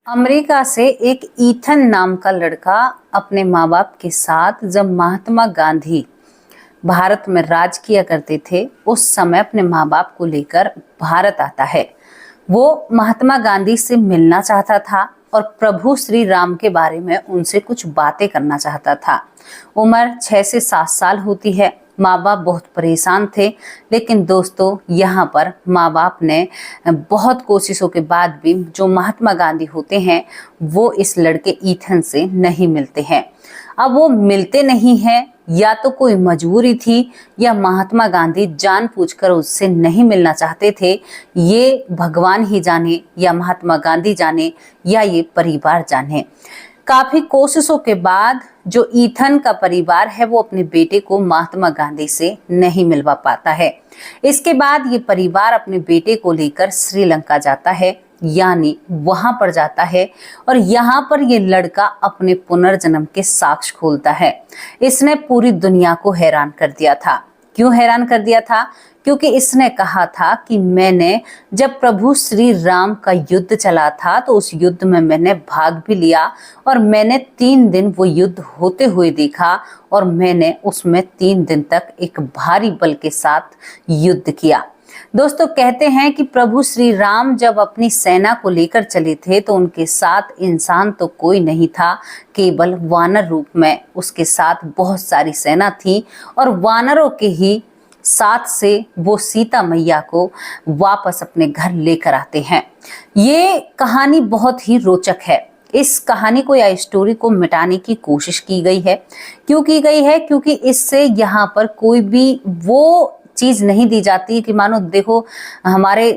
America से एक Ethan नाम का लड़का अपने माँ बाप के साथ जब महात्मा गांधी भारत में राज किया करते थे उस समय अपने माँ बाप को लेकर भारत आता है। वो महात्मा गांधी से मिलना चाहता था और प्रभु श्री राम के बारे में उनसे कुछ बातें करना चाहता था। उम्र 6 से 7 साल होती है। माँ बाप बहुत परेशान थे, लेकिन दोस्तों यहाँ पर माँ बाप ने बहुत कोशिशों के बाद भी जो महात्मा गांधी होते हैं वो इस लड़के ईथन से नहीं मिलते हैं। अब वो मिलते नहीं हैं, या तो कोई मजबूरी थी या महात्मा गांधी जानबूझकर उससे नहीं मिलना चाहते थे। ये भगवान ही जाने या महात्मा गांधी जाने या ये परिवार जाने। काफी कोशिशों के बाद जो ईथन का परिवार है वो अपने बेटे को महात्मा गांधी से नहीं मिलवा पाता है। इसके बाद ये परिवार अपने बेटे को लेकर श्रीलंका जाता है, यानी वहां पर जाता है और यहाँ पर ये लड़का अपने पुनर्जन्म के साक्ष्य खोलता है। इसने पूरी दुनिया को हैरान कर दिया था। क्यों हैरान कर दिया था? क्योंकि इसने कहा था कि मैंने जब प्रभु श्री राम का युद्ध चला था तो उस युद्ध में मैंने भाग भी लिया और मैंने 3 दिन वो युद्ध होते हुए देखा और मैंने उसमें 3 दिन तक एक भारी बल के साथ युद्ध किया। दोस्तों कहते हैं कि प्रभु श्री राम जब अपनी सेना को लेकर चले थे तो उनके साथ इंसान तो कोई नहीं था, केवल वानर रूप में उसके साथ बहुत सारी सेना थी और वानरों के ही साथ से वो सीता मैया को वापस अपने घर लेकर आते हैं। ये कहानी बहुत ही रोचक है। इस कहानी को या स्टोरी को मिटाने की कोशिश की गई है। क्यों की गई है? क्योंकि इससे यहाँ पर कोई भी वो चीज नहीं दी जाती कि मानो देखो हमारे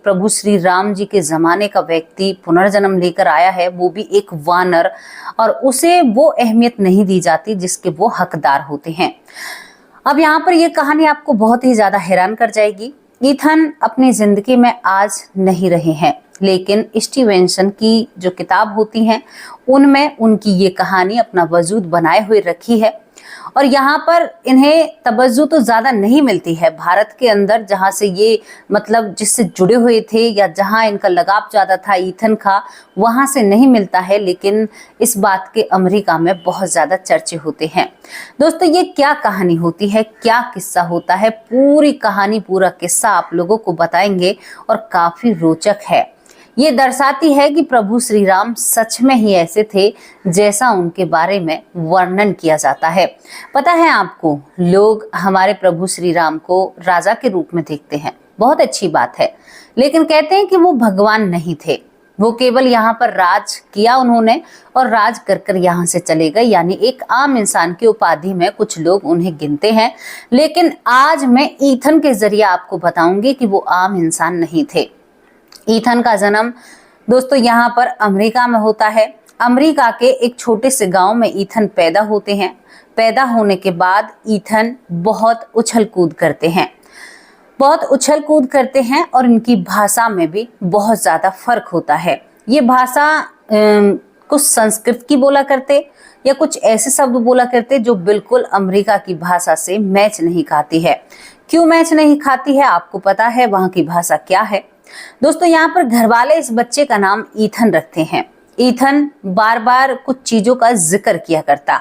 प्रभु श्री राम जी के जमाने का व्यक्ति पुनर्जन्म लेकर आया है, वो भी एक वानर, और उसे वो अहमियत नहीं दी जाती जिसके वो हकदार होते हैं। अब यहाँ पर ये कहानी आपको बहुत ही ज्यादा हैरान कर जाएगी। ईथन अपनी जिंदगी में आज नहीं रहे हैं, लेकिन स्टीवेंसन की जो किताब होती हैं उनमें उनकी ये कहानी अपना वजूद बनाए हुए रखी है। और यहाँ पर इन्हें तवज्जो तो ज्यादा नहीं मिलती है भारत के अंदर, जहाँ से ये मतलब जिससे जुड़े हुए थे या जहाँ इनका लगाव ज्यादा था ईथन का, वहां से नहीं मिलता है। लेकिन इस बात के अमेरिका में बहुत ज्यादा चर्चे होते हैं। दोस्तों ये क्या कहानी होती है, क्या किस्सा होता है, पूरी कहानी पूरा किस्सा आप लोगों को बताएंगे और काफी रोचक है। ये दर्शाती है कि प्रभु श्री राम सच में ही ऐसे थे जैसा उनके बारे में वर्णन किया जाता है। पता है आपको, लोग हमारे प्रभु श्री राम को राजा के रूप में देखते हैं, बहुत अच्छी बात है, लेकिन कहते हैं कि वो भगवान नहीं थे। वो केवल यहाँ पर राज किया उन्होंने और राज कर कर यहाँ से चले गए, यानी एक आम इंसान की उपाधि में कुछ लोग उन्हें गिनते हैं। लेकिन आज मैं ईथन के जरिए आपको बताऊंगी कि वो आम इंसान नहीं थे। ईथन का जन्म दोस्तों यहाँ पर अमेरिका में होता है। अमेरिका के एक छोटे से गांव में ईथन पैदा होते हैं। पैदा होने के बाद ईथन बहुत उछल कूद करते हैं और इनकी भाषा में भी बहुत ज्यादा फर्क होता है। ये भाषा कुछ संस्कृत की बोला करते या कुछ ऐसे शब्द बोला करते जो बिल्कुल अमेरिका की भाषा से मैच नहीं खाती है। क्यों मैच नहीं खाती है? आपको पता है वहाँ की भाषा क्या है? दोस्तों यहाँ पर घर वाले इस बच्चे का नाम ईथन रखते हैं। ईथन बार बार कुछ चीजों का जिक्र किया करता।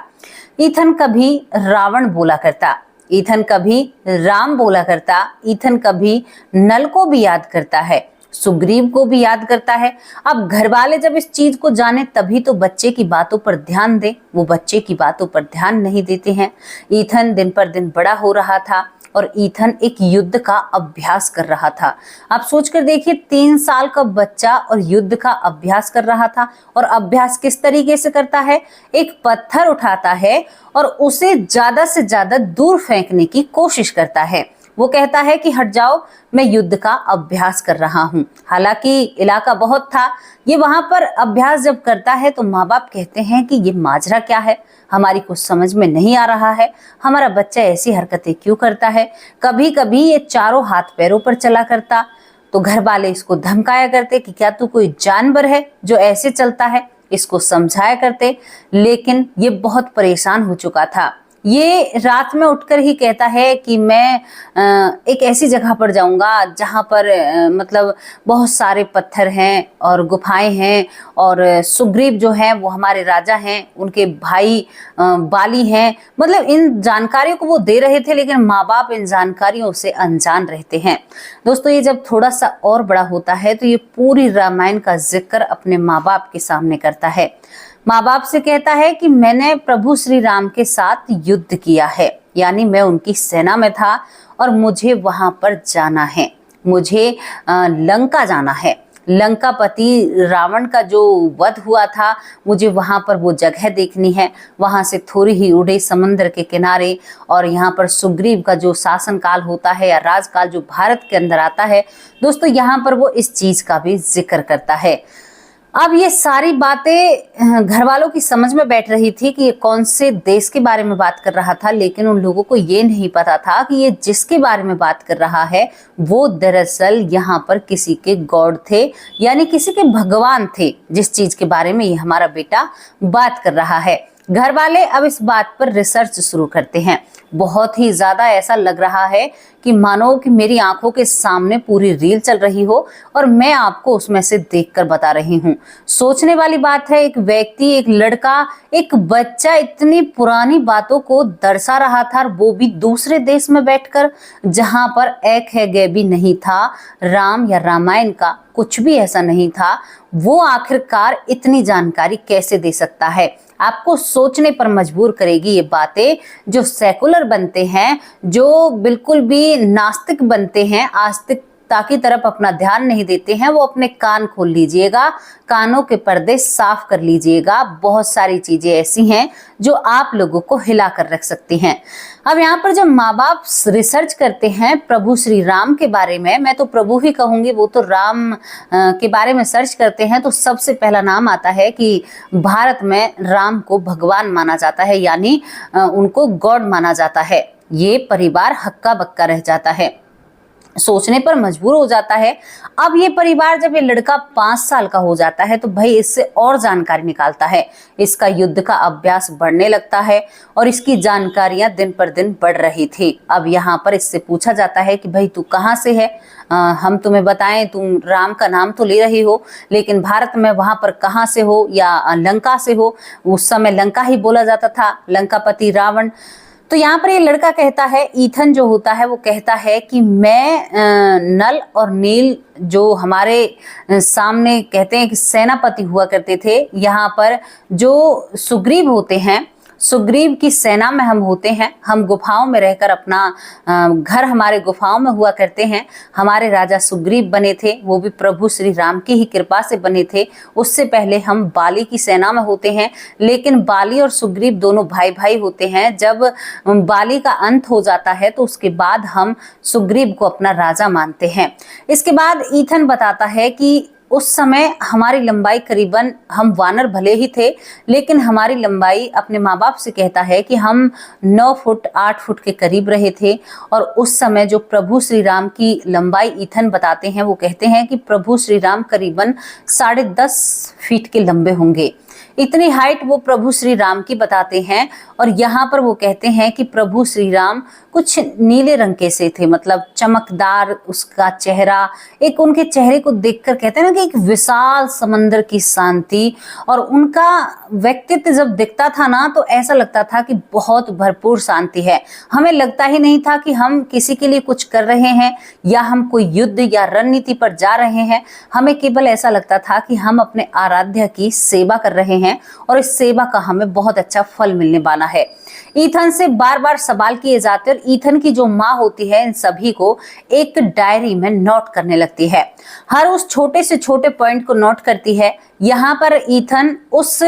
ईथन कभी रावण बोला करता, ईथन कभी राम बोला करता, ईथन कभी नल को भी याद करता है, सुग्रीव को भी याद करता है। अब घर वाले जब इस चीज को जाने तभी तो बच्चे की बातों पर ध्यान दे। वो बच्चे की बातों पर ध्यान नहीं देते हैं। ईथन दिन पर दिन बड़ा हो रहा था और ईथन एक युद्ध का अभ्यास कर रहा था। आप सोचकर देखिए, 3 साल का बच्चा और युद्ध का अभ्यास कर रहा था। और अभ्यास किस तरीके से करता है? एक पत्थर उठाता है और उसे ज्यादा से ज्यादा दूर फेंकने की कोशिश करता है। वो कहता है कि हट जाओ, मैं युद्ध का अभ्यास कर रहा हूँ। हालांकि इलाका बहुत था। ये वहां पर अभ्यास जब करता है तो माँ बाप कहते हैं कि ये माजरा क्या है, हमारी कुछ समझ में नहीं आ रहा है, हमारा बच्चा ऐसी हरकतें क्यों करता है। कभी कभी ये चारों हाथ पैरों पर चला करता तो घर वाले इसको धमकाया करते कि क्या तू कोई जानवर है जो ऐसे चलता है, इसको समझाया करते। लेकिन ये बहुत परेशान हो चुका था। ये रात में उठकर ही कहता है कि मैं एक ऐसी जगह पर जाऊंगा जहां पर मतलब बहुत सारे पत्थर हैं और गुफाएं हैं, और सुग्रीव जो है वो हमारे राजा हैं, उनके भाई बाली हैं। मतलब इन जानकारियों को वो दे रहे थे, लेकिन माँ बाप इन जानकारियों से अनजान रहते हैं। दोस्तों, ये जब थोड़ा सा और बड़ा होता है तो ये पूरी रामायण का जिक्र अपने माँ बाप के सामने करता है। माँ बाप से कहता है कि मैंने प्रभु श्री राम के साथ युद्ध किया है, यानी मैं उनकी सेना में था और मुझे वहां पर जाना है, मुझे लंका जाना है। लंकापति रावण का जो वध हुआ था, मुझे वहां पर वो जगह देखनी है। वहां से थोड़ी ही उड़े समुद्र के किनारे, और यहाँ पर सुग्रीव का जो शासन काल होता है या राजकाल जो भारत के अंदर आता है, दोस्तों यहाँ पर वो इस चीज का भी जिक्र करता है। अब ये सारी बातें घर वालों की समझ में बैठ रही थी कि ये कौन से देश के बारे में बात कर रहा था, लेकिन उन लोगों को ये नहीं पता था कि ये जिसके बारे में बात कर रहा है वो दरअसल यहाँ पर किसी के गॉड थे, यानी किसी के भगवान थे, जिस चीज के बारे में ये हमारा बेटा बात कर रहा है। घर वाले अब इस बात पर रिसर्च शुरू करते हैं। बहुत ही ज्यादा ऐसा लग रहा है कि मानो कि मेरी आंखों के सामने पूरी रील चल रही हो और मैं आपको उसमें से देखकर बता रही हूँ। सोचने वाली बात है, एक व्यक्ति, एक लड़का, एक बच्चा इतनी पुरानी बातों को दर्शा रहा था, वो भी दूसरे देश में बैठकर, जहां पर एक है गे भी नहीं था, राम या रामायण का कुछ भी ऐसा नहीं था। वो आखिरकार इतनी जानकारी कैसे दे सकता है? आपको सोचने पर मजबूर करेगी ये बातें। जो सेकुलर बनते हैं, जो बिल्कुल भी नास्तिक बनते हैं, आस्तिकता की तरफ अपना ध्यान नहीं देते हैं, वो अपने कान खोल लीजिएगा, कानों के पर्दे साफ कर लीजिएगा। बहुत सारी चीजें ऐसी हैं जो आप लोगों को हिला कर रख सकती हैं। अब यहाँ पर जब माँ बाप रिसर्च करते हैं प्रभु श्री राम के बारे में, मैं तो प्रभु ही कहूंगी, वो तो राम के बारे में सर्च करते हैं, तो सबसे पहला नाम आता है कि भारत में राम को भगवान माना जाता है, यानी उनको गॉड माना जाता है। ये परिवार हक्का बक्का रह जाता है, सोचने पर मजबूर हो जाता है। अब ये परिवार, जब ये लड़का 5 साल का हो जाता है, तो भाई इससे और जानकारी निकालता है। इसका युद्ध का अभ्यास बढ़ने लगता है और इसकी जानकारियां दिन पर दिन बढ़ रही थी। अब यहाँ पर इससे पूछा जाता है कि भाई तू कहाँ से है, हम तुम्हें बताएं, तुम राम का नाम तो ले रही हो, लेकिन भारत में वहां पर कहाँ से हो, या लंका से हो? उस समय लंका ही बोला जाता था, लंकापति रावण। तो यहाँ पर ये लड़का कहता है, ईथन जो होता है वो कहता है कि मैं नल और नील जो हमारे सामने कहते हैं कि सेनापति हुआ करते थे, यहाँ पर जो सुग्रीव होते हैं, सुग्रीव की सेना में हम होते हैं। हम गुफाओं में रहकर अपना घर हमारे गुफाओं में हुआ करते हैं। हमारे राजा सुग्रीव बने थे, वो भी प्रभु श्री राम की ही कृपा से बने थे। उससे पहले हम बाली की सेना में होते हैं, लेकिन बाली और सुग्रीव दोनों भाई भाई होते हैं। जब बाली का अंत हो जाता है तो उसके बाद हम सुग्रीव को अपना राजा मानते हैं। इसके बाद ईथन बताता है कि उस समय हमारी लंबाई करीबन, हम वानर भले ही थे लेकिन हमारी लंबाई, अपने माँ बाप से कहता है कि हम 9 फुट 8 फुट के करीब रहे थे। और उस समय जो प्रभु श्री राम की लंबाई ईथन बताते हैं, वो कहते हैं कि प्रभु श्री राम करीबन 10.5 फीट के लंबे होंगे। इतनी हाइट वो प्रभु श्री राम की बताते हैं। और यहाँ पर वो कहते हैं कि प्रभु श्री राम कुछ नीले रंग के से थे, मतलब चमकदार उसका चेहरा। एक उनके चेहरे को देखकर कहते हैं ना कि एक विशाल समंदर की शांति, और उनका व्यक्तित्व जब दिखता था ना तो ऐसा लगता था कि बहुत भरपूर शांति है। हमें लगता ही नहीं था कि हम किसी के लिए कुछ कर रहे हैं या हम कोई युद्ध या रणनीति पर जा रहे हैं। हमें केवल ऐसा लगता था कि हम अपने आराध्य की सेवा कर रहे हैं और इस सेवा का हमें बहुत अच्छा फल मिलने वाला है। ईथन से बार बार सवाल किए जाते और ईथन की जो माँ होती है इन सभी को एक डायरी में नोट करने लगती है। हर उस छोटे से छोटे पॉइंट को नोट करती है। यहाँ पर ईथन उस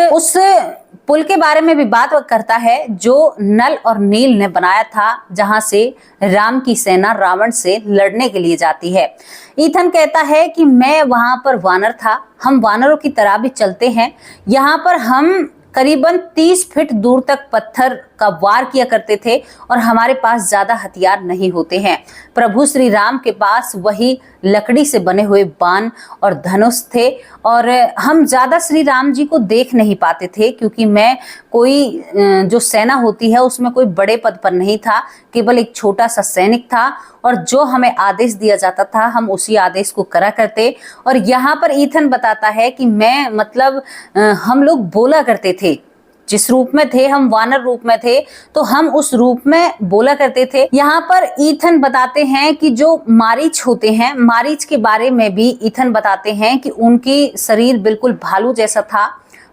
पुल के बारे में भी बात करता है जो नल और नील ने बनाया था, जहां से राम की सेना रावण से लड़ने के लिए जाती है। ईथन कहता है कि मैं वहां पर वानर था, हम वानरों की तरह भी चलते हैं। यहाँ पर हम करीबन 30 फीट दूर तक पत्थर का वार किया करते थे और हमारे पास ज्यादा हथियार नहीं होते हैं। प्रभु श्री राम के पास वही लकड़ी से बने हुए बाण और धनुष थे और हम ज्यादा श्री राम जी को देख नहीं पाते थे, क्योंकि मैं कोई जो सेना होती है उसमें कोई बड़े पद पर नहीं था, केवल एक छोटा सा सैनिक था और जो हमें आदेश दिया जाता था हम उसी आदेश को करा करते। और यहाँ पर ईथन बताता है कि मैं मतलब हम लोग बोला करते थे, जिस रूप में थे हम वानर रूप में थे तो हम उस रूप में बोला करते थे। यहाँ पर ईथन बताते हैं कि जो मारीच होते हैं, मारीच के बारे में भी ईथन बताते हैं कि उनकी शरीर बिल्कुल भालू जैसा था,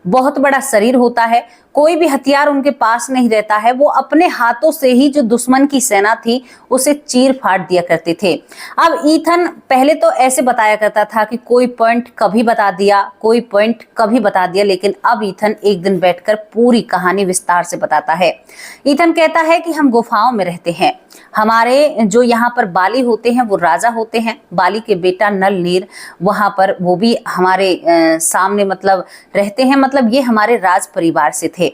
बहुत बड़ा शरीर होता है, कोई भी हथियार उनके पास नहीं रहता है, वो अपने हाथों से ही जो दुश्मन की सेना थी उसे चीर फाड़ दिया करते थे। अब ईथन पहले तो ऐसे बताया करता था कि कोई पॉइंट कभी बता दिया, कोई पॉइंट कभी बता दिया, लेकिन अब ईथन एक दिन बैठकर पूरी कहानी विस्तार से बताता है। ईथन कहता है कि हम गुफाओं में रहते हैं, हमारे जो यहाँ पर बाली होते हैं वो राजा होते हैं, बाली के बेटा नल नीर वहां पर वो भी हमारे सामने मतलब रहते हैं, मतलब ये हमारे राज परिवार से थे।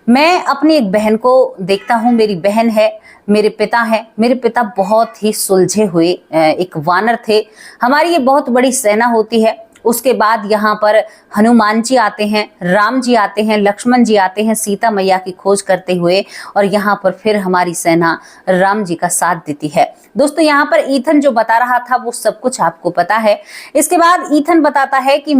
मैं अपनी एक बहन को देखता हूँ, मेरी बहन है, मेरे पिता हैं, मेरे पिता बहुत ही सुलझे हुए एक वानर थे। हमारी ये बहुत बड़ी सेना होती है। उसके बाद यहाँ पर हनुमान जी आते हैं, राम जी आते हैं, लक्ष्मण जी आते हैं सीता मैया की खोज करते हुए, और यहाँ पर फिर हमारी सेना राम जी का साथ देती है। दोस्तों यहाँ पर ईथन जो बता रहा था वो सब कुछ आपको पता है। इसके बाद ईथन बताता है कि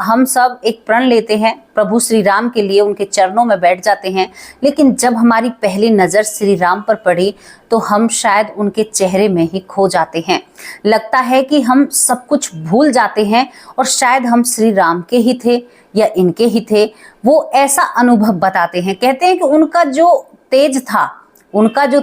हम सब एक प्रण लेते हैं प्रभु श्री राम के लिए, उनके चरणों में बैठ जाते हैं, लेकिन जब हमारी पहली नजर श्री राम पर पड़ी तो हम शायद उनके चेहरे में ही खो जाते हैं। लगता है कि हम सब कुछ भूल जाते हैं और शायद हम श्री राम के ही थे या इनके ही थे। वो ऐसा अनुभव बताते हैं, कहते हैं कि उनका जो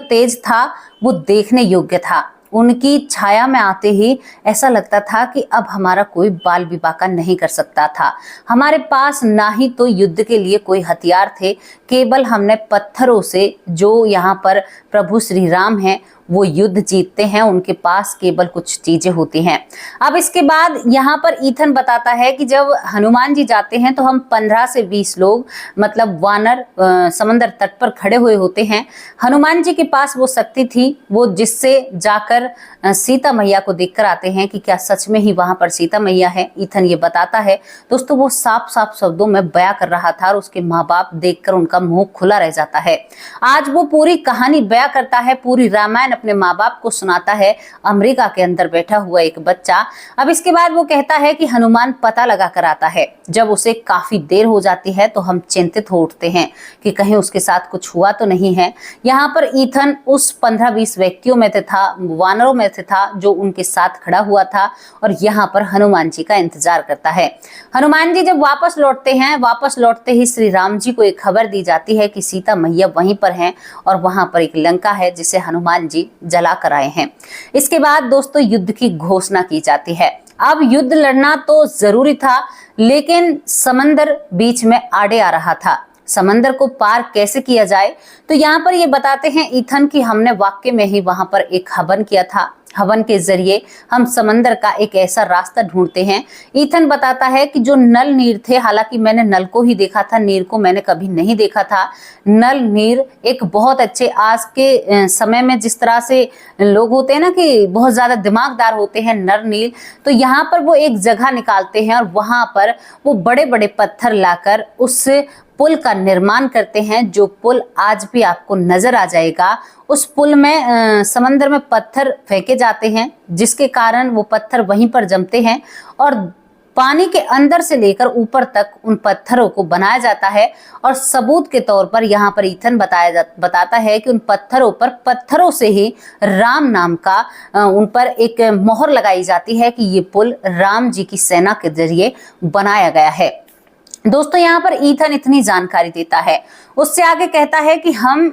तेज था वो देखने योग्य था। उनकी छाया में आते ही ऐसा लगता था कि अब हमारा कोई बाल विपाका नहीं कर सकता था। हमारे पास ना ही तो युद्ध के लिए कोई हथियार थे, केवल हमने पत्थरों से, जो यहाँ पर प्रभु श्री राम हैं वो युद्ध जीतते हैं, उनके पास केवल कुछ चीजें होती हैं। अब इसके बाद यहाँ पर ईथन बताता है कि जब हनुमान जी जाते हैं तो हम 15 से 20 लोग मतलब वानर समंदर तट पर खड़े हुए होते हैं। हनुमान जी के पास वो शक्ति थी वो जिससे जाकर सीता मैया को देखकर आते हैं कि क्या सच में ही वहां पर सीता मैया है। ईथन ये बताता है। दोस्तों वो साफ साफ शब्दों में बयां कर रहा था और उसके माँ बाप देखकर उनका मुंह खुला रह जाता है। आज वो पूरी कहानी बयां करता है, पूरी रामायण अपने माँ बाप को सुनाता है, अमेरिका के अंदर बैठा हुआ एक बच्चा। अब इसके बाद वो कहता है कि हनुमान पता लगा कर आता है। जब उसे काफी देर हो जाती है तो हम चिंतित हो उठते हैं कि कहीं उसके साथ कुछ हुआ तो नहीं है। यहाँ पर ईथन उस 15-20 व्यक्तियों में से था, वानरों में से था जो उनके साथ खड़ा हुआ था और यहाँ पर हनुमान जी का इंतजार करता है। हनुमान जी जब वापस लौटते हैं, वापस लौटते ही श्री राम जी को एक खबर दी जाती है कि सीता मैया वहीं पर हैं और वहां पर एक लंका है जिसे हनुमान जी जला कर आए हैं। इसके बाद दोस्तों युद्ध की घोषणा की जाती है। अब युद्ध लड़ना तो जरूरी था, लेकिन समंदर बीच में आड़े आ रहा था। समंदर को पार कैसे किया जाए, तो यहाँ पर ये बताते हैं ईथन कि हमने वाकई में ही वहां पर एक हवन किया था। हवन के जरिए हम समंदर का एक ऐसा रास्ता ढूंढते हैं। ईथन बताता है कि जो नल नीर थे, हालांकि मैंने नल को ही देखा था, नीर को मैंने कभी नहीं देखा था। नल नीर एक बहुत अच्छे, आज के समय में जिस तरह से लोग होते हैं ना कि बहुत ज्यादा दिमागदार होते हैं, नर नीर, तो यहाँ पर वो एक जगह निकालते हैं और वहां पर वो बड़े बड़े पत्थर लाकर उस पुल का निर्माण करते हैं। जो पुल आज भी आपको नजर आ जाएगा। उस पुल में समंदर में पत्थर फेंके जाते हैं, जिसके कारण वो पत्थर वहीं पर जमते हैं और पानी के अंदर से लेकर ऊपर तक उन पत्थरों को बनाया जाता है। और सबूत के तौर पर यहाँ पर ईथन बताता है कि उन पत्थरों से ही राम नाम का उन पर एक मोहर लगाई जाती है कि ये पुल राम जी की सेना के जरिए बनाया गया है। दोस्तों यहाँ पर ईथन इतनी जानकारी देता है, उससे आगे कहता है कि हम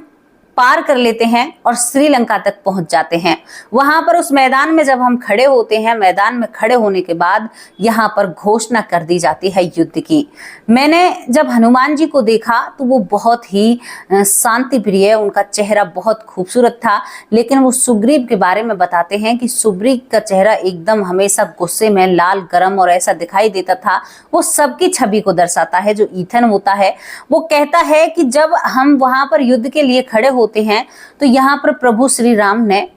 पार कर लेते हैं और श्रीलंका तक पहुंच जाते हैं। वहां पर उस मैदान में जब हम खड़े होते हैं, मैदान में खड़े होने के बाद यहाँ पर घोषणा कर दी जाती है युद्ध की। मैंने जब हनुमान जी को देखा तो वो बहुत ही शांति प्रिय, उनका चेहरा बहुत खूबसूरत था, लेकिन वो सुग्रीव के बारे में बताते हैं कि सुग्रीव का चेहरा एकदम हमेशा गुस्से में लाल, गरम और ऐसा दिखाई देता था। वो सबकी छवि को दर्शाता है। जो ईथन होता है वो कहता है कि जब हम वहां पर युद्ध के लिए खड़े होते हैं तो यहाँ पर प्रभु श्री राम ने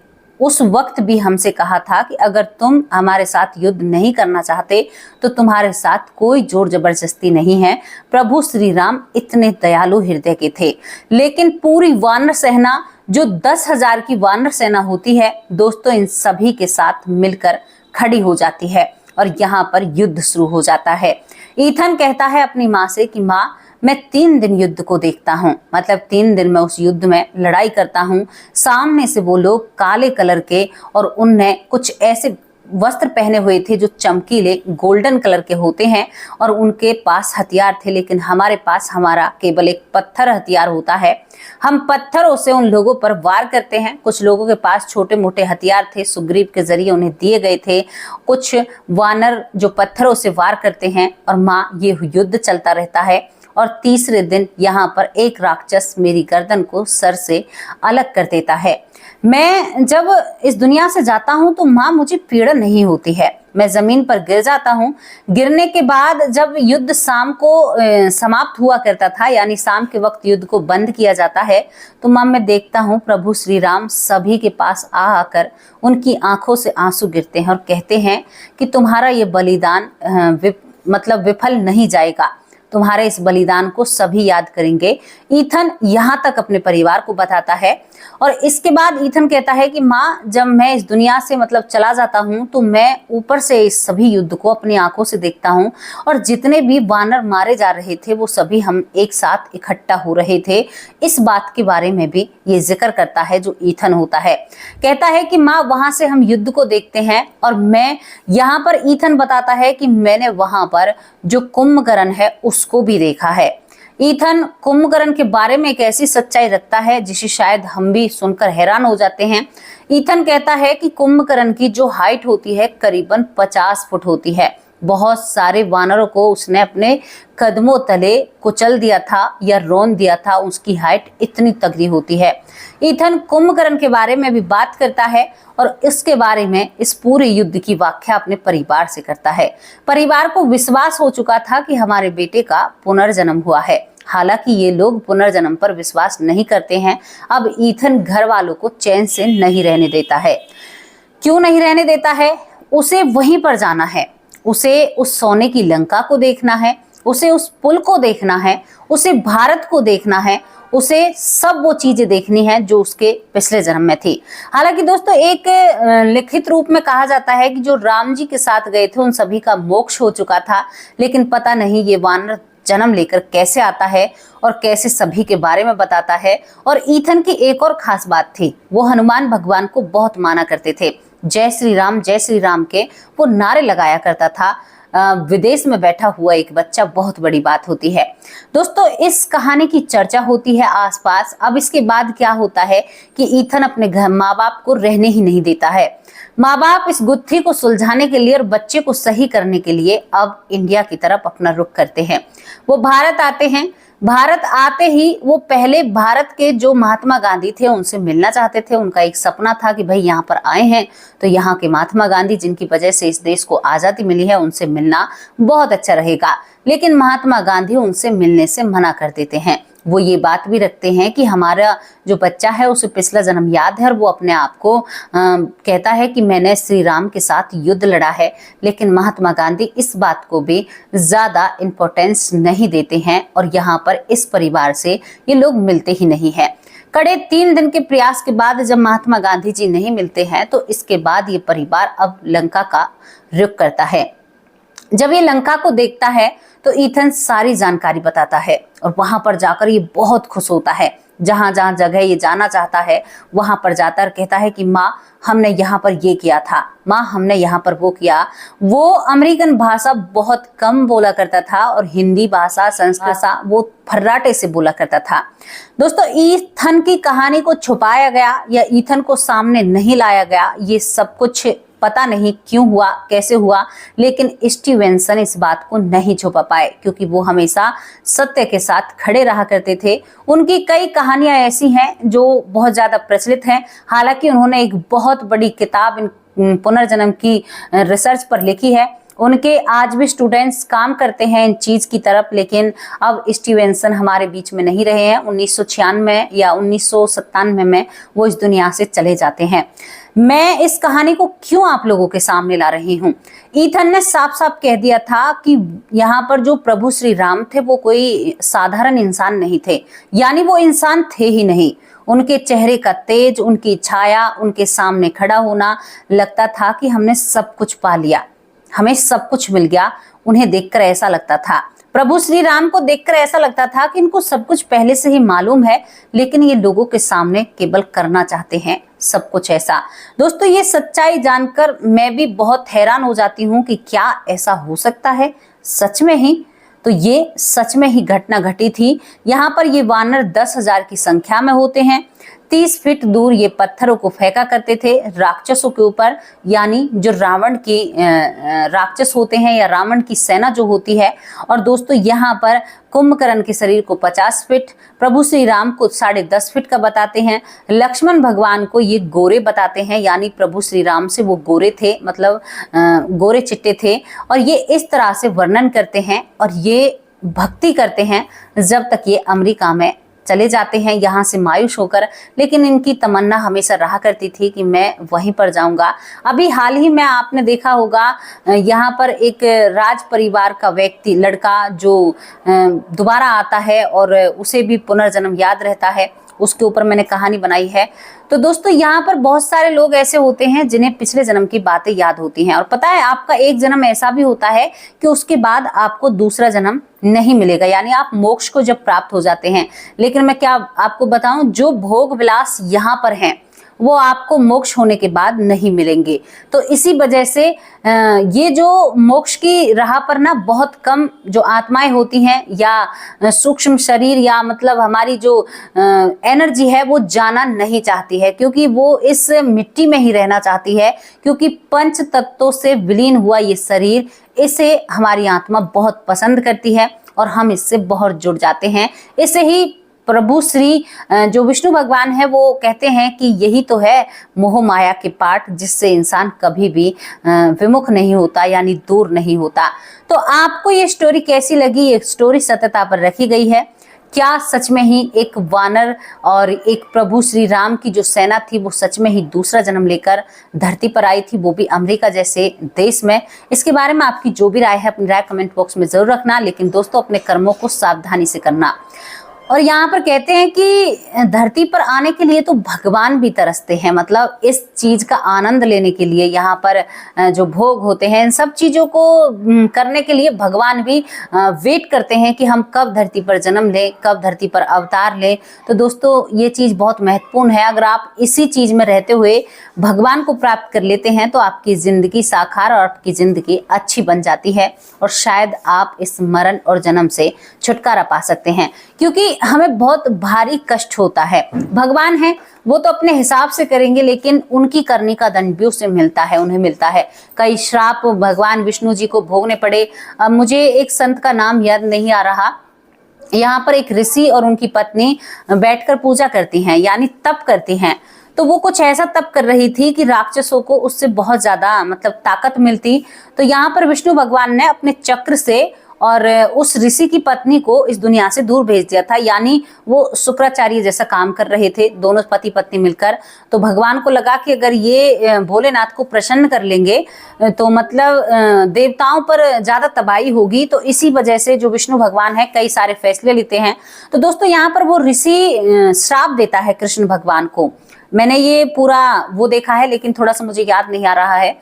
उस वक्त भी हमसे कहा था कि अगर तुम हमारे साथ युद्ध नहीं करना चाहते तो तुम्हारे साथ कोई जोर जबरदस्ती नहीं है। प्रभु श्री राम इतने दयालु हृदय के थे। लेकिन पूरी वानर सेना, जो 10,000 की वानर सेना होती है दोस्तों, इन सभी के साथ मिलकर खड़ी हो जाती है और यहाँ पर युद्ध शुरू हो जाता है। ईथन कहता है अपनी माँ से कि माँ, मैं 3 दिन युद्ध को देखता हूँ, मतलब 3 दिन में उस युद्ध में लड़ाई करता हूँ। सामने से वो लोग काले कलर के और उनने कुछ ऐसे वस्त्र पहने हुए थे जो चमकीले गोल्डन कलर के होते हैं और उनके पास हथियार थे, लेकिन हमारे पास हमारा केवल एक पत्थर हथियार होता है। हम पत्थरों से उन लोगों पर वार करते हैं। कुछ लोगों के पास छोटे मोटे हथियार थे, सुग्रीव के जरिए उन्हें दिए गए थे। कुछ वानर जो पत्थरों से वार करते हैं और माँ, ये युद्ध चलता रहता है। और तीसरे दिन यहाँ पर एक राक्षस मेरी गर्दन को सर से अलग कर देता है। मैं जब इस दुनिया से जाता हूँ तो माँ, मुझे पीड़ा नहीं होती है। मैं जमीन पर गिर जाता हूँ। गिरने के बाद जब युद्ध शाम को समाप्त हुआ करता था, यानी शाम के वक्त युद्ध को बंद किया जाता है, तो माँ मैं देखता हूँ प्रभु श्री राम सभी के पास आकर उनकी आंखों से आंसू गिरते हैं और कहते हैं कि तुम्हारा ये बलिदान विफल नहीं जाएगा, तुम्हारे इस बलिदान को सभी याद करेंगे। ईथन यहाँ तक अपने परिवार को बताता है और इसके बाद ईथन कहता है कि माँ, जब मैं इस दुनिया से चला जाता हूँ तो मैं ऊपर से इस सभी युद्ध को अपनी आंखों से देखता हूँ और जितने भी वानर मारे जा रहे थे वो सभी हम एक साथ इकट्ठा हो रहे थे। इस बात के बारे में भी ये जिक्र करता है जो ईथन होता है। कहता है कि माँ, वहां से हम युद्ध को देखते हैं और मैं यहाँ पर ईथन बताता है कि मैंने वहां पर जो कुंभकर्ण है उसको भी देखा है। ईथन कुंभकर्ण के बारे में एक ऐसी सच्चाई रखता है जिसे शायद हम भी सुनकर हैरान हो जाते हैं। ईथन कहता है कि कुंभकर्ण की जो हाइट होती है करीबन 50 फुट होती है। बहुत सारे वानरों को उसने अपने कदमों तले कुचल दिया था या रौंद दिया था, उसकी हाइट इतनी तगड़ी होती है। ईथन कुंभकर्ण के बारे में भी बात करता है और इसके बारे में इस पूरे युद्ध की व्याख्या अपने परिवार से करता है। परिवार को विश्वास हो चुका था कि हमारे बेटे का पुनर्जन्म हुआ है, हालांकि ये लोग पुनर्जन्म पर विश्वास नहीं करते हैं। अब ईथन घर वालों को चैन से नहीं रहने देता है। क्यों नहीं रहने देता है? उसे वहीं पर जाना है, उसे उस सोने की लंका को देखना है, उसे उस पुल को देखना है, उसे भारत को देखना है, उसे सब वो चीजें देखनी है जो उसके पिछले जन्म में थी। हालांकि दोस्तों एक लिखित रूप में कहा जाता है कि जो राम जी के साथ गए थे उन सभी का मोक्ष हो चुका था, लेकिन पता नहीं ये वानर जन्म लेकर कैसे आता है और कैसे सभी के बारे में बताता है। और ईथन की एक और खास बात थी, वो हनुमान भगवान को बहुत माना करते थे। जय श्री राम के वो नारे लगाया करता था। विदेश में बैठा हुआ एक बच्चा बहुत बड़ी बात होती है। दोस्तों इस कहानी की चर्चा होती है आसपास। अब इसके बाद क्या होता है कि ईथन अपने घर माँ बाप को रहने ही नहीं देता है। माँ बाप इस गुत्थी को सुलझाने के लिए और बच्चे को सही करने के लिए अब इंडिया की तरफ अपना रुख करते हैं। वो भारत आते हैं। भारत आते ही वो पहले भारत के जो महात्मा गांधी थे उनसे मिलना चाहते थे। उनका एक सपना था कि भाई यहाँ पर आए हैं तो यहाँ के महात्मा गांधी जिनकी वजह से इस देश को आज़ादी मिली है उनसे मिलना बहुत अच्छा रहेगा। लेकिन महात्मा गांधी उनसे मिलने से मना कर देते हैं। वो ये बात भी रखते हैं कि हमारा जो बच्चा है उसे पिछला जन्म याद है और वो अपने आप को कहता है कि मैंने श्री राम के साथ युद्ध लड़ा है। लेकिन महात्मा गांधी इस बात को भी ज़्यादा इम्पोर्टेंस नहीं देते हैं और यहाँ पर इस परिवार से ये लोग मिलते ही नहीं हैं। कड़े 3 दिन के प्रयास के बाद जब महात्मा गांधी जी नहीं मिलते हैं तो इसके बाद ये परिवार अब लंका का रुख करता है। जब ये लंका को देखता है तो ईथन सारी जानकारी बताता है और वहां पर जाकर ये बहुत खुश होता है। जहां जहां जगह ये जाना चाहता है वहां पर जाता और कहता है कि माँ हमने यहाँ पर ये किया था, माँ हमने यहाँ पर वो किया। वो अमेरिकन भाषा बहुत कम बोला करता था और हिंदी भाषा, संस्कृत भाषा वो फर्राटे से बोला करता था। दोस्तों, ईथन की कहानी को छुपाया गया या ईथन को सामने नहीं लाया गया, ये सब कुछ पता नहीं क्यों हुआ, कैसे हुआ, लेकिन स्टीवेंसन इस बात को नहीं छुपा पाए क्योंकि वो हमेशा सत्य के साथ खड़े रहा करते थे। उनकी कई कहानियां ऐसी हैं जो बहुत ज्यादा प्रचलित हैं। हालांकि उन्होंने एक बहुत बड़ी किताब इन पुनर्जन्म की रिसर्च पर लिखी है। उनके आज भी स्टूडेंट्स काम करते हैं इन चीज की तरफ, लेकिन अब स्टीवेंसन हमारे बीच में नहीं रहे हैं। 1996 या 1997 में वो इस दुनिया से चले जाते हैं। मैं इस कहानी को क्यों आप लोगों के सामने ला रही हूँ? ईथन ने साफ साफ कह दिया था कि यहाँ पर जो प्रभु श्री राम थे वो कोई साधारण इंसान नहीं थे, यानी वो इंसान थे ही नहीं। उनके चेहरे का तेज, उनकी छाया, उनके सामने खड़ा होना, लगता था कि हमने सब कुछ पा लिया, हमें सब कुछ मिल गया। उन्हें देखकर ऐसा लगता था, प्रभु श्री राम को देखकर ऐसा लगता था कि इनको सब कुछ पहले से ही मालूम है, लेकिन ये लोगों के सामने केवल करना चाहते हैं सब कुछ ऐसा। दोस्तों, ये सच्चाई जानकर मैं भी बहुत हैरान हो जाती हूँ कि क्या ऐसा हो सकता है सच में ही? तो ये सच में ही घटना घटी थी। यहाँ पर ये वानर 10,000 की संख्या में होते हैं। 30 फीट दूर ये पत्थरों को फेंका करते थे राक्षसों के ऊपर, यानी जो रावण की राक्षस होते हैं या रावण की सेना जो होती है। और दोस्तों, यहाँ पर कुंभकर्ण के शरीर को 50 फीट, प्रभु श्री राम को 10.5 फीट का बताते हैं, लक्ष्मण भगवान को ये गोरे बताते हैं, यानी प्रभु श्री राम से वो गोरे थे, मतलब गोरे चिट्टे थे। और ये इस तरह से वर्णन करते हैं और ये भक्ति करते हैं जब तक ये अमेरिका में चले जाते हैं यहाँ से मायूस होकर। लेकिन इनकी तमन्ना हमेशा रहा करती थी कि मैं वहीं पर जाऊंगा। अभी हाल ही में आपने देखा होगा यहाँ पर एक राज परिवार का व्यक्ति, लड़का जो दोबारा आता है और उसे भी पुनर्जन्म याद रहता है, उसके ऊपर मैंने कहानी बनाई है। तो दोस्तों, यहाँ पर बहुत सारे लोग ऐसे होते हैं जिन्हें पिछले जन्म की बातें याद होती हैं। और पता है, आपका एक जन्म ऐसा भी होता है कि उसके बाद आपको दूसरा जन्म नहीं मिलेगा, यानी आप मोक्ष को जब प्राप्त हो जाते हैं। लेकिन मैं क्या आपको बताऊं, जो भोग विलास यहाँ पर हैं वो आपको मोक्ष होने के बाद नहीं मिलेंगे। तो इसी वजह से ये जो मोक्ष की राह पर ना बहुत कम जो आत्माएं होती हैं या सूक्ष्म शरीर या मतलब हमारी जो एनर्जी है वो जाना नहीं चाहती है, क्योंकि वो इस मिट्टी में ही रहना चाहती है। क्योंकि पंच तत्वों से विलीन हुआ ये शरीर, इसे हमारी आत्मा बहुत पसंद करती है और हम इससे बहुत जुड़ जाते हैं। इसे ही प्रभु श्री जो विष्णु भगवान है वो कहते हैं कि यही तो है मोह माया के पाठ, जिससे इंसान कभी भी विमुख नहीं होता, यानी दूर नहीं होता। तो आपको ये स्टोरी कैसी लगी? ये स्टोरी सत्यता पर रखी गई है। क्या सच में ही एक वानर और एक प्रभु श्री राम की जो सेना थी वो सच में ही दूसरा जन्म लेकर धरती पर आई थी, वो भी अमेरिका जैसे देश में? इसके बारे में आपकी जो भी राय है अपनी राय कमेंट बॉक्स में जरूर रखना। लेकिन दोस्तों, अपने कर्मों को सावधानी से करना। और यहाँ पर कहते हैं कि धरती पर आने के लिए तो भगवान भी तरसते हैं, मतलब इस चीज का आनंद लेने के लिए। यहाँ पर जो भोग होते हैं इन सब चीजों को करने के लिए भगवान भी वेट करते हैं कि हम कब धरती पर जन्म लें, कब धरती पर अवतार लें। तो दोस्तों, ये चीज बहुत महत्वपूर्ण है। अगर आप इसी चीज में रहते हुए भगवान को प्राप्त कर लेते हैं तो आपकी जिंदगी साकार और आपकी जिंदगी अच्छी बन जाती है और शायद आप इस मरण और जन्म से छुटकारा पा सकते हैं। क्योंकि हमें बहुत भारी कष्ट होता है। भगवान है वो तो अपने हिसाब से करेंगे, लेकिन उनकी करनी का दंड भी उसे मिलता है, उन्हें मिलता है। कई श्राप भगवान विष्णु जी को भोगने पड़े। मुझे एक संत का नाम याद नहीं आ रहा। यहाँ पर एक ऋषि और उनकी पत्नी बैठकर पूजा करती हैं, यानी तप करती हैं। तो वो कुछ ऐसा तप कर रही थी कि राक्षसों को उससे बहुत ज्यादा मतलब ताकत मिलती। तो यहाँ पर विष्णु भगवान ने अपने चक्र से और उस ऋषि की पत्नी को इस दुनिया से दूर भेज दिया था, यानी वो शुक्राचार्य जैसा काम कर रहे थे दोनों पति पत्नी मिलकर। तो भगवान को लगा कि अगर ये भोलेनाथ को प्रसन्न कर लेंगे तो मतलब देवताओं पर ज्यादा तबाही होगी। तो इसी वजह से जो विष्णु भगवान है कई सारे फैसले लेते हैं। तो दोस्तों, यहाँ पर वो ऋषि श्राप देता है कृष्ण भगवान को। मैंने ये पूरा वो देखा है, लेकिन थोड़ा सा मुझे याद नहीं आ रहा है,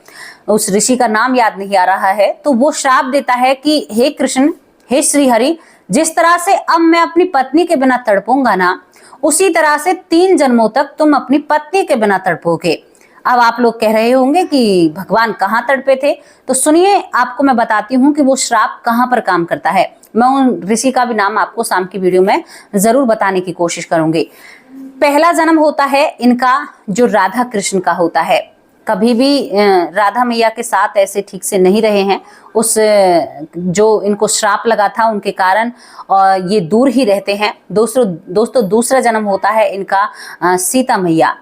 उस ऋषि का नाम याद नहीं आ रहा है। तो वो श्राप देता है कि हे कृष्ण, हे श्री हरि, जिस तरह से अब मैं अपनी पत्नी के बिना तड़पूंगा ना, उसी तरह से 3 जन्मों तक तुम अपनी पत्नी के बिना तड़पोगे। अब आप लोग कह रहे होंगे कि भगवान कहाँ तड़पे थे, तो सुनिए, आपको मैं बताती हूँ कि वो श्राप कहाँ पर काम करता है। मैं उन ऋषि का भी नाम आपको शाम की वीडियो में जरूर बताने की कोशिश करूंगी। पहला जन्म होता है इनका जो राधा कृष्ण का होता है। कभी भी राधा मैया के साथ ऐसे ठीक से नहीं रहे हैं, उस जो इनको श्राप लगा था उनके कारण, और ये दूर ही रहते हैं। दोस्तों दूसरा जन्म होता है इनका सीता मैया।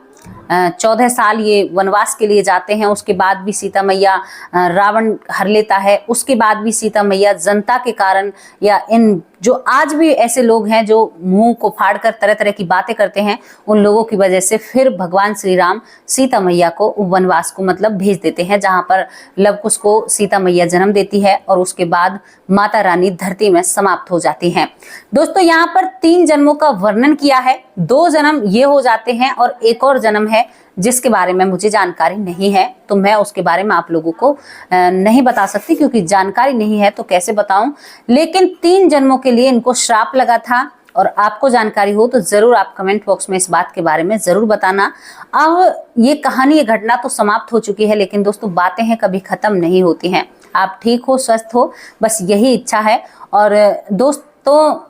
14 साल ये वनवास के लिए जाते हैं, उसके बाद भी सीता मैया रावण हर लेता है, उसके बाद भी सीता मैया जनता के कारण, या इन जो आज भी ऐसे लोग हैं जो मुंह को फाड़कर तरह तरह की बातें करते हैं, उन लोगों की वजह से फिर भगवान श्री राम सीता मैया को वनवास को मतलब भेज देते हैं, जहां पर लव कुश को सीता मैया जन्म देती है और उसके बाद माता रानी धरती में समाप्त हो जाती हैं। दोस्तों यहाँ पर 3 जन्मों का वर्णन किया है, 2 जन्म ये हो जाते हैं और एक और जन्म है जिसके बारे में मुझे जानकारी नहीं है, तो मैं उसके बारे में आप लोगों को नहीं बता सकती, क्योंकि जानकारी नहीं है तो कैसे बताऊं। लेकिन 3 जन्मों के लिए इनको श्राप लगा था, और आपको जानकारी हो तो जरूर आप कमेंट बॉक्स में इस बात के बारे में जरूर बताना। अब ये कहानी, ये घटना तो समाप्त हो चुकी है, लेकिन दोस्तों बातें हैं कभी खत्म नहीं होती हैं। आप ठीक हो, स्वस्थ हो, बस यही इच्छा है। और दोस्तों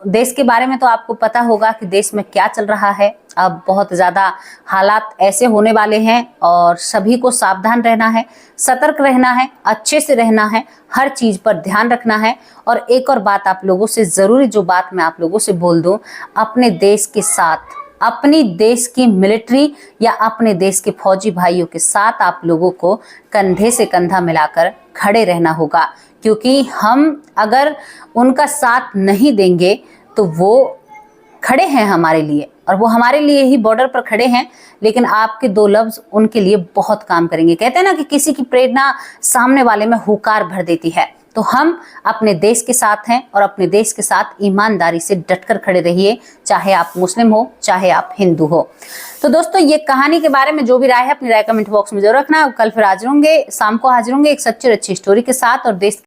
देश के बारे में तो आपको पता होगा कि देश में क्या चल रहा है। अब बहुत ज़्यादा हालात ऐसे होने वाले हैं और सभी को सावधान रहना है, सतर्क रहना है, अच्छे से रहना है, हर चीज़ पर ध्यान रखना है। और एक और बात आप लोगों से ज़रूरी, जो बात मैं आप लोगों से बोल दूं, अपने देश के साथ, अपनी देश की मिलिट्री या अपने देश के फौजी भाइयों के साथ आप लोगों को कंधे से कंधा मिलाकर खड़े रहना होगा, क्योंकि हम अगर उनका साथ नहीं देंगे तो वो खड़े हैं हमारे लिए, और वो हमारे लिए ही बॉर्डर पर खड़े हैं, लेकिन आपके 2 लफ्ज उनके लिए बहुत काम करेंगे। कहते हैं ना कि किसी की प्रेरणा सामने वाले में हुकार भर देती है। तो हम अपने देश के साथ हैं और अपने देश के साथ ईमानदारी से डटकर खड़े रहिए, चाहे आप मुस्लिम हो, चाहे आप हिंदू हो। तो दोस्तों ये कहानी के बारे में जो भी राय है, अपनी राय कमेंट बॉक्स में जरूर रखना। कल फिर हाजिर होंगे, शाम को हाजिर होंगे एक सच्ची और अच्छी स्टोरी के साथ, और देश